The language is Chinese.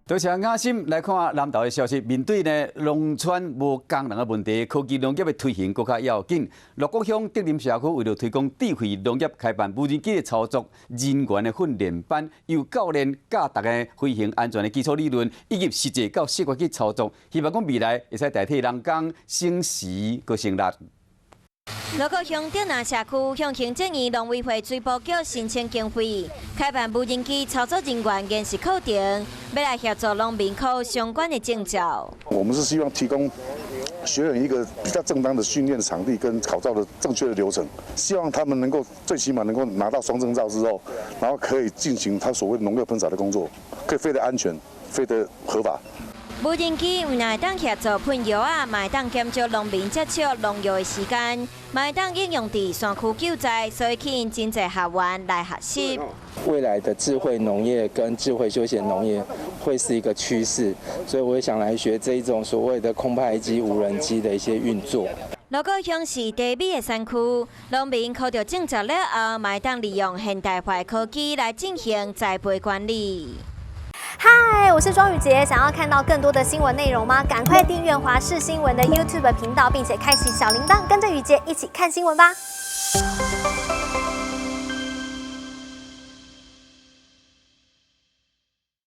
多谢雅心来看南投的消息。面对呢农村无工人的问题，科技农业的推行更加要紧。鹿谷乡德林社区为了推广智慧农业，开办无人机的操作人员的训练班，由教练教大家飞行安全的基础理论，以及实际到细节去操作，希望讲未来会使代替人工省时个省力。鹿谷乡德林社区向行政院农委会水保局申请经费，开办无人机操作人员研习课程，要来协助农民考相关的证照。我们是希望提供学员一个比较正当的训练场地跟考照的正确的流程，希望他们能够最起码能够拿到双证照之后，然后可以进行他所谓农药喷洒的工作，可以飞得安全，飞得合法。无人机唔但会当协助喷药啊，嘛会当减少农民接触农药的时间，嘛会当应用伫山区救灾，所以吸引真侪学员来学习。未来的智慧农业跟智慧休闲农业会是一个趋势，所以我也想来学这一种所谓的空拍机、无人机的一些运作。鹿谷乡是低美的山区，农民考到证照了后，嘛会当利用现代化科技来进行栽培管理。嗨，我是庄宇杰。想要看到更多的新闻内容吗？赶快订阅华视新闻的 YouTube 频道，并且开启小铃铛，跟着宇杰一起看新闻吧。